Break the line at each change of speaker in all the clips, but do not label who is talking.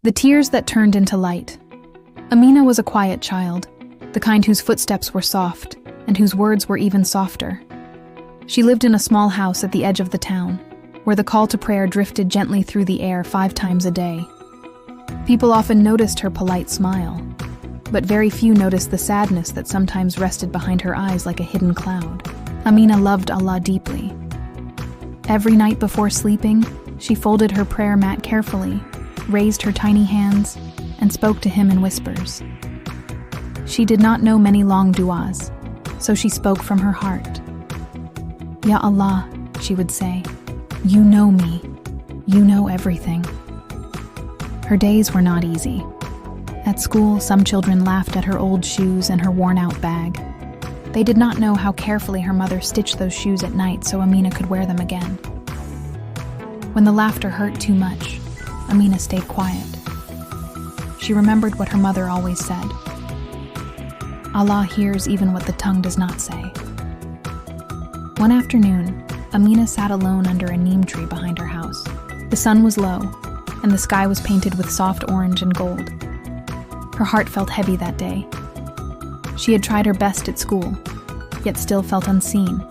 The tears that turned into light. Amina was a quiet child, the kind whose footsteps were soft and whose words were even softer. She lived in a small house at the edge of the town, where the call to prayer drifted gently through the air 5 times a day. People often noticed her polite smile, but very few noticed the sadness that sometimes rested behind her eyes like a hidden cloud. Amina loved Allah deeply. Every night before sleeping, she folded her prayer mat carefully, raised her tiny hands, and spoke to him in whispers. She did not know many long du'as, so she spoke from her heart. Ya Allah, she would say, you know me. You know everything. Her days were not easy. At school, some children laughed at her old shoes and her worn-out bag. They did not know how carefully her mother stitched those shoes at night so Amina could wear them again. When the laughter hurt too much, Amina stayed quiet. She remembered what her mother always said. Allah hears even what the tongue does not say. One afternoon, Amina sat alone under a neem tree behind her house. The sun was low, and the sky was painted with soft orange and gold. Her heart felt heavy that day. She had tried her best at school, yet still felt unseen,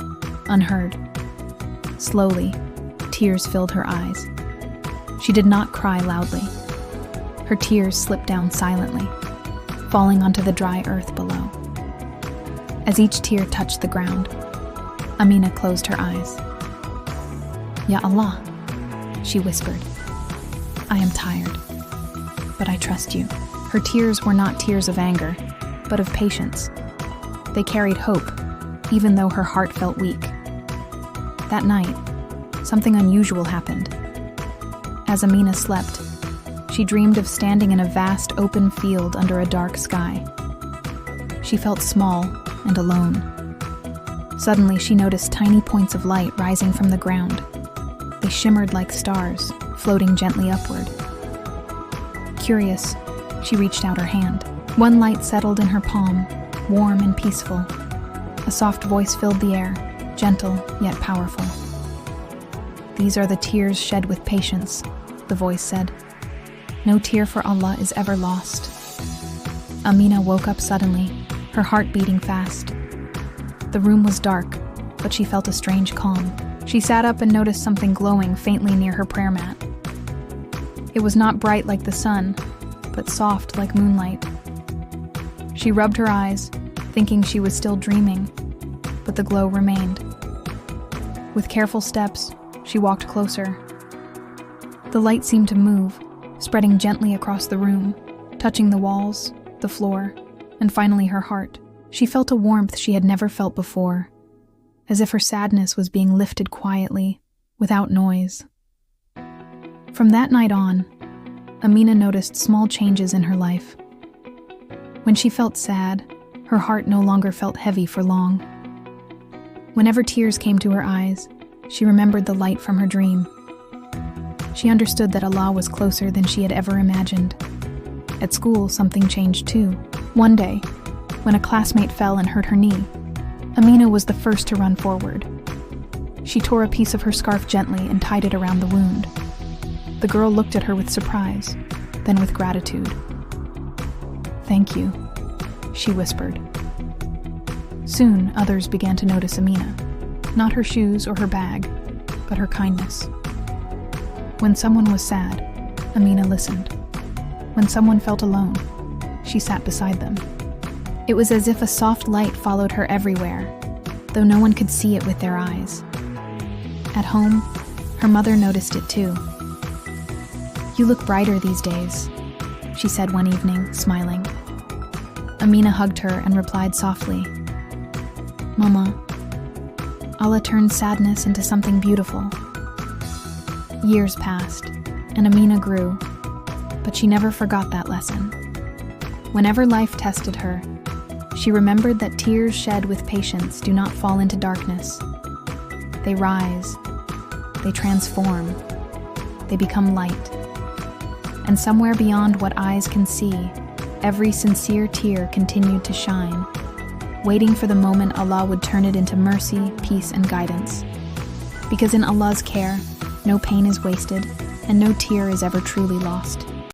unheard. Slowly, tears filled her eyes. She did not cry loudly. Her tears slipped down silently, falling onto the dry earth below. As each tear touched the ground, Amina closed her eyes. Ya Allah, she whispered. I am tired, but I trust you. Her tears were not tears of anger, but of patience. They carried hope, even though her heart felt weak. That night, something unusual happened. As Amina slept, she dreamed of standing in a vast open field under a dark sky. She felt small and alone. Suddenly, she noticed tiny points of light rising from the ground. They shimmered like stars, floating gently upward. Curious, she reached out her hand. One light settled in her palm, warm and peaceful. A soft voice filled the air, gentle yet powerful. These are the tears shed with patience, the voice said. No tear for Allah is ever lost. Amina woke up suddenly, her heart beating fast. The room was dark, but she felt a strange calm. She sat up and noticed something glowing faintly near her prayer mat. It was not bright like the sun, but soft like moonlight. She rubbed her eyes, thinking she was still dreaming, but the glow remained. With careful steps, she walked closer. The light seemed to move, spreading gently across the room, touching the walls, the floor, and finally her heart. She felt a warmth she had never felt before, as if her sadness was being lifted quietly, without noise. From that night on, Amina noticed small changes in her life. When she felt sad, her heart no longer felt heavy for long. Whenever tears came to her eyes, she remembered the light from her dream. She understood that Allah was closer than she had ever imagined. At school, something changed too. One day, when a classmate fell and hurt her knee, Amina was the first to run forward. She tore a piece of her scarf gently and tied it around the wound. The girl looked at her with surprise, then with gratitude. "Thank you," she whispered. Soon, others began to notice Amina. Not her shoes or her bag, but her kindness. When someone was sad, Amina listened. When someone felt alone, she sat beside them. It was as if a soft light followed her everywhere, though no one could see it with their eyes. At home, her mother noticed it too. "You look brighter these days," she said one evening, smiling. Amina hugged her and replied softly, "Mama, Allah turned sadness into something beautiful." Years passed, and Amina grew, but she never forgot that lesson. Whenever life tested her, she remembered that tears shed with patience do not fall into darkness. They rise, they transform, they become light. And somewhere beyond what eyes can see, every sincere tear continued to shine, waiting for the moment Allah would turn it into mercy, peace, and guidance. Because in Allah's care, no pain is wasted, and no tear is ever truly lost.